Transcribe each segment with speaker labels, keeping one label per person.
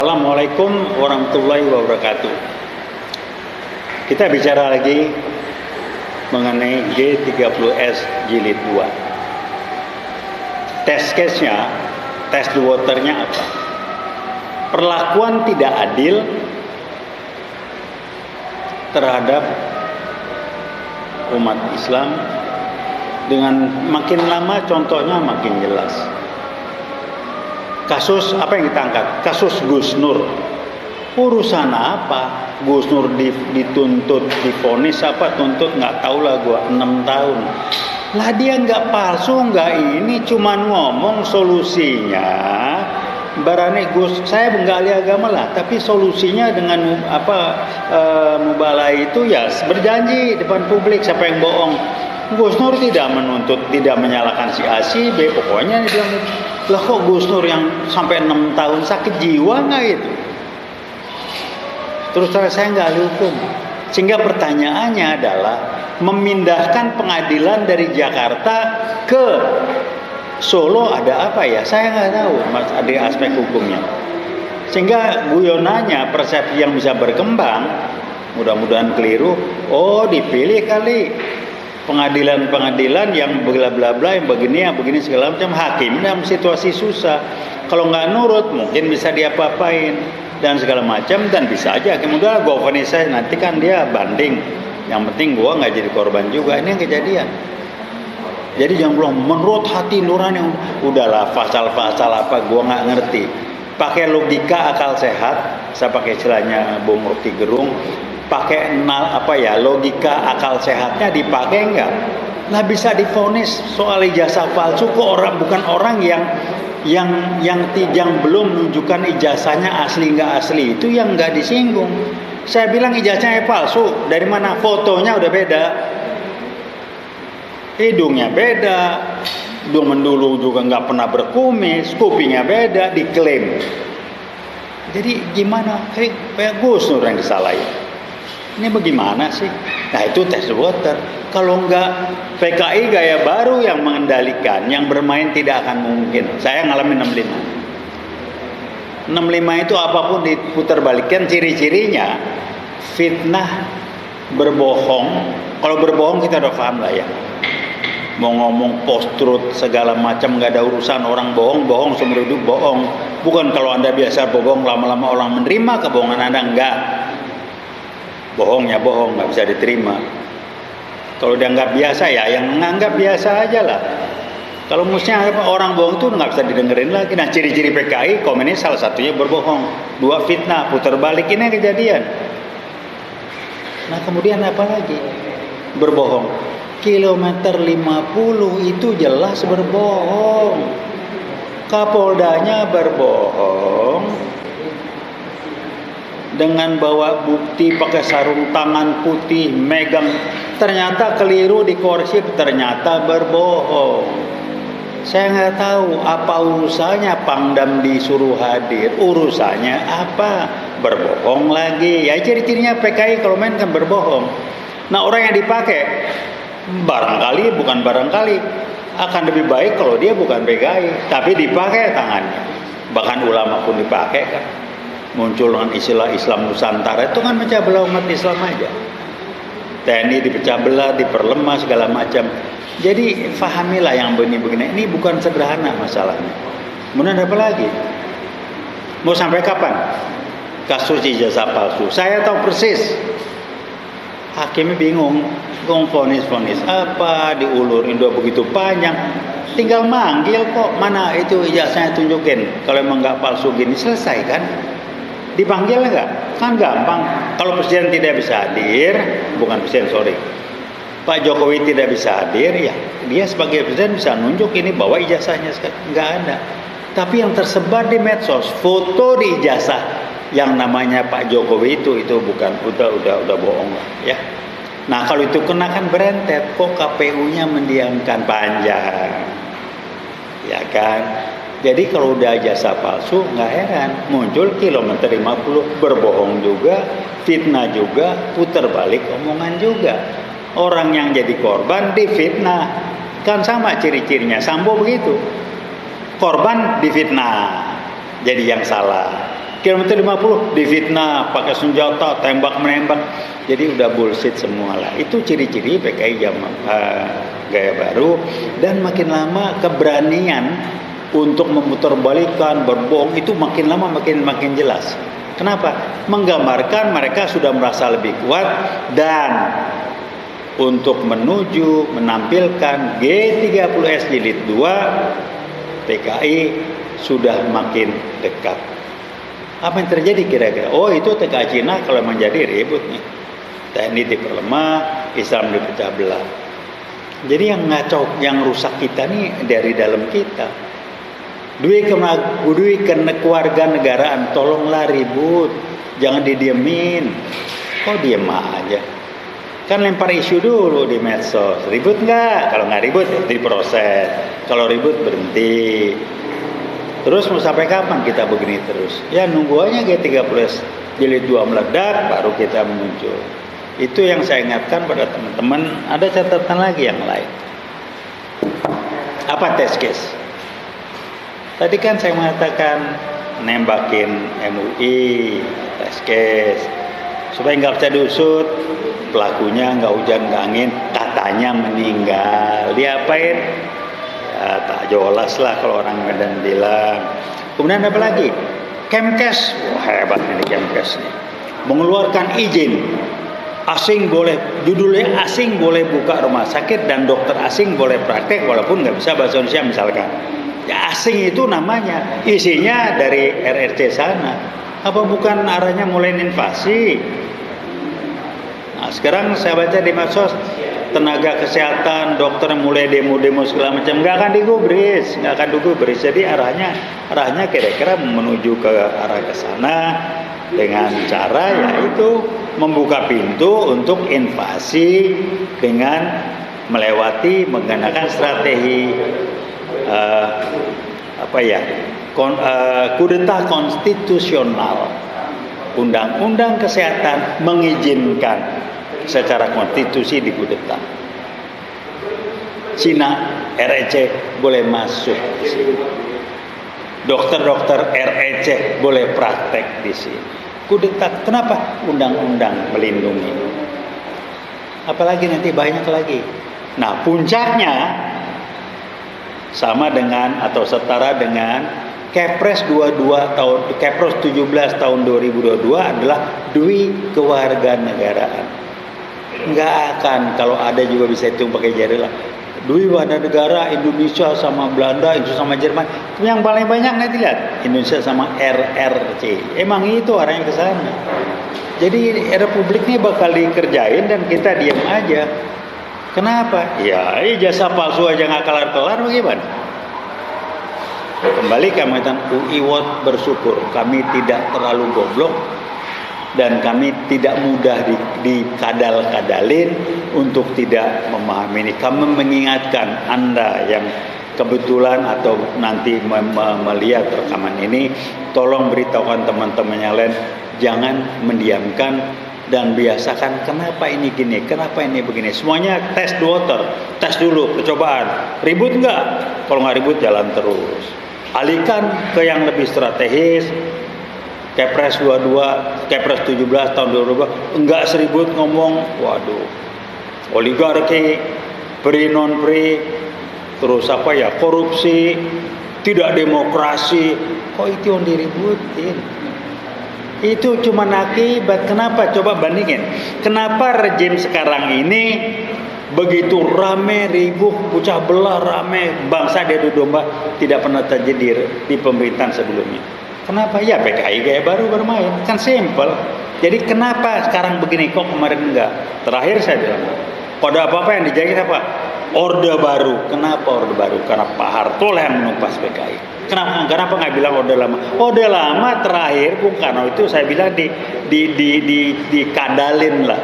Speaker 1: Assalamualaikum warahmatullahi wabarakatuh. Kita bicara lagi mengenai G30S Jilid 2. Test case-nya, test the water-nya apa? Perlakuan tidak adil terhadap umat Islam, dengan makin lama contohnya makin jelas. Kasus apa yang kita angkat? Kasus Gus Nur. Urusan apa? Gus Nur dituntut, divonis apa? Tuntut nggak tahu lah gua 6 tahun. Lah dia nggak palsu, nggak ini, cuman ngomong solusinya. Barane Gus, saya nggak ahli agama lah, tapi solusinya dengan mubalah itu ya berjanji depan publik. Siapa yang bohong? Gus Nur tidak menuntut, tidak menyalahkan si A, si B. Pokoknya dia bilang, lah kok Gus Nur yang sampai 6 tahun sakit jiwa nggak itu? Terus saya nggak ahli hukum. Sehingga pertanyaannya adalah memindahkan pengadilan dari Jakarta ke Solo ada apa ya? Saya nggak tahu, Mas, ada aspek hukumnya. Sehingga guyonannya persepsi yang bisa berkembang, mudah-mudahan keliru. Oh, dipilih kali pengadilan-pengadilan yang bla bla bla, yang begini segala macam. Hakim dalam situasi susah, kalau nggak nurut mungkin bisa diapa-apain dan segala macam, dan bisa aja hakim udah gue vonis saya, nanti kan dia banding, yang penting gue nggak jadi korban juga. Ini yang kejadian. Jadi jangan bilang menurut hati nurani, udahlah pasal-pasal apa gue nggak ngerti. Pakai logika akal sehat, saya pakai istilahnya Bung Rocky Gerung. Pakai logika akal sehatnya dipakai enggak? Lah bisa divonis soal ijazah palsu ke orang, bukan orang yang belum menunjukkan ijazahnya asli enggak asli, itu yang enggak disinggung. Saya bilang ijazahnya palsu, dari mana? Fotonya udah beda, hidungnya beda, hidung mendulu juga nggak pernah berkumis, kupingnya beda, diklaim. Jadi gimana? Kayak Gus Nur yang disalahin. Ini bagaimana sih? Nah itu test water. Kalau enggak, PKI gaya baru yang mengendalikan, yang bermain tidak akan mungkin. Saya ngalamin 65 itu apapun diputar balikan, ciri-cirinya fitnah, berbohong. Kalau berbohong kita udah paham lah ya. Mau ngomong post-truth segala macam, nggak ada urusan. Orang bohong seumur hidup bohong. Bukan kalau Anda biasa bohong, lama-lama orang menerima kebohongan Anda, enggak. Bohongnya bohong, nggak bisa diterima. Kalau dianggap biasa ya, yang menganggap biasa aja lah. Kalau mestinya orang bohong itu nggak bisa didengerin lagi. Nah ciri-ciri PKI komunis salah satunya berbohong, 2 fitnah, putar balik, ini yang kejadian. Nah kemudian apa lagi? Berbohong. Kilometer 50 itu jelas berbohong. Kapoldanya berbohong. Dengan bawa bukti pakai sarung tangan putih, megang, ternyata keliru dikoreksi, ternyata berbohong. Saya nggak tahu apa urusannya Pangdam disuruh hadir, urusannya apa? Berbohong lagi. Ya ciri-cirinya PKI kalau main kan berbohong. Nah orang yang dipakai bukan barangkali akan lebih baik kalau dia bukan PKI, tapi dipakai tangannya. Bahkan ulama pun dipakai kan. Muncul dengan istilah Islam Nusantara, itu kan pecah belah umat Islam aja. TNI dipecah belah, diperlemah segala macam. Jadi fahamilah yang begini-begini. Ini bukan sederhana masalahnya. Kemudian apa lagi? Mau sampai kapan kasus ijazah palsu? Saya tahu persis. Hakimnya bingung, vonis apa, diulurin udah begitu panjang. Tinggal manggil kok, mana itu ijazahnya tunjukin. Kalau emang nggak palsu gini, selesai kan? Dipanggil enggak? Kan gampang. Kalau presiden tidak bisa hadir, bukan presiden, sorry, Pak Jokowi tidak bisa hadir, ya dia sebagai presiden bisa nunjuk ini bahwa ijazahnya enggak ada. Tapi yang tersebar di medsos, foto di ijazah yang namanya Pak Jokowi itu bukan, udah bohong lah ya. Nah kalau itu kena kan berentet, kok KPU-nya mendiamkan, panjang, ya kan? Jadi kalau udah jasa palsu, nggak heran muncul kilometer 50, berbohong juga, fitnah juga, putar balik omongan juga. Orang yang jadi korban difitnah, kan sama ciri-cirinya. Sambo begitu, korban difitnah, jadi yang salah. Kilometer 50 difitnah, pakai senjata, tembak menembak. Jadi udah bullshit semua lah. Itu ciri-ciri PKI gaya baru. Dan makin lama keberanian untuk memutarbalikkan, berbohong itu makin lama makin jelas. Kenapa? Menggambarkan mereka sudah merasa lebih kuat dan untuk menampilkan G30S jilid 2 PKI sudah makin dekat. Apa yang terjadi kira-kira? Oh, itu TKI Cina kalau menjadi ribut nih. TNI diperlemah, Islam dipecah belah. Jadi yang ngacau, yang rusak kita nih dari dalam kita. Dui keluarga negaraan, tolonglah ribut, jangan didiemin. Kok diem aja? Kan lempar isu dulu di medsos. Ribut nggak? Kalau nggak ribut diproses. Kalau ribut berhenti. Terus mau sampai kapan kita begini terus? Ya nunggu aja G30S jilid 2 meledak baru kita muncul. Itu yang saya ingatkan pada teman-teman. Ada catatan lagi yang lain. Apa test case? Tadi kan saya mengatakan nembakin MUI, test case. Supaya nggak bisa diusut, pelakunya nggak hujan nggak angin, katanya meninggal. Diapain? Ya, tak jelas lah kalau orang Medan bilang. Kemudian apa lagi? Kemkes, wah hebat ini Kemkes nih. Mengeluarkan izin asing boleh, judulnya asing boleh buka rumah sakit dan dokter asing boleh praktek walaupun nggak bisa bahasa Indonesia misalkan. Ya asing itu namanya, isinya dari RRC sana. Apa bukan arahnya mulai invasi? Nah, sekarang saya baca di medsos tenaga kesehatan, dokter mulai demo-demo segala macam, nggak akan digubris. Jadi arahnya kira-kira menuju ke arah ke sana dengan cara yaitu membuka pintu untuk invasi dengan menggunakan strategi kudeta konstitusional. Undang-undang kesehatan mengizinkan secara konstitusi dikudeta. Cina REC boleh masuk di sini. Dokter-dokter REC boleh praktek di sini. Kudeta, kenapa? Undang-undang melindungi. Apalagi nanti banyak lagi. Nah, puncaknya sama dengan atau setara dengan Kepres 17 tahun 2022 adalah dui kewarganegaraan. Enggak akan, kalau ada juga bisa hitung pakai jari lah. Dui warga negara Indonesia sama Belanda, itu sama Jerman. Yang paling banyak nanti lihat Indonesia sama RRC. Emang itu arahnya ke sana. Jadi republik ini bakal dikerjain dan kita diam aja. Kenapa? Ya, ijazah palsu aja nggak kelar-kelar bagaimana? Kembali kami katakan UI World bersyukur kami tidak terlalu goblok dan kami tidak mudah dikadal-kadalin untuk tidak memahami ini. Kami mengingatkan Anda yang kebetulan atau nanti melihat rekaman ini, tolong beritahukan teman-teman yang lain, jangan mendiamkan dan biasakan kenapa ini gini, kenapa ini begini. Semuanya test the water, tes dulu, percobaan. Ribut nggak? Kalau nggak ribut jalan terus. Alihkan ke yang lebih strategis. Kepres 17 tahun 2022 enggak seribut ngomong, waduh, oligarki, pri non pri, terus korupsi, tidak demokrasi, kok itu yang diributin? Itu cuma akibat. Kenapa? Coba bandingin. Kenapa rejim sekarang ini begitu rame, ribut, pecah belah, rame, bangsa diadu domba, tidak pernah terjadi di pemerintahan sebelumnya. Kenapa? Ya PKI gaya baru bermain. Kan simple. Jadi kenapa sekarang begini, kok kemarin enggak? Terakhir saya bilang, kode apa-apa yang dijahit apa? Orde baru. Kenapa orde baru? Karena Pak Harto lah yang menumpas PKI. Kenapa nggak bilang orde lama? Orde lama terakhir Bung Karno itu saya bilang dikadalin lah.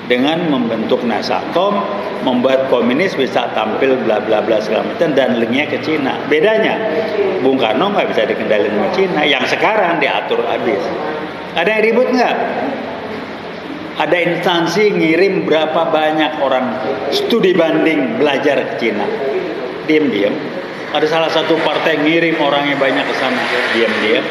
Speaker 1: Dengan membentuk Nasakom, membuat komunis bisa tampil bla bla bla segala macam dan linknya ke Cina. Bedanya, Bung Karno nggak bisa dikendalin sama Cina. Yang sekarang diatur habis. Ada yang ribut nggak? Ada instansi ngirim berapa banyak orang studi banding belajar ke Cina. Diam-diam. Ada salah satu partai ngirim orangnya banyak ke sana, diam-diam.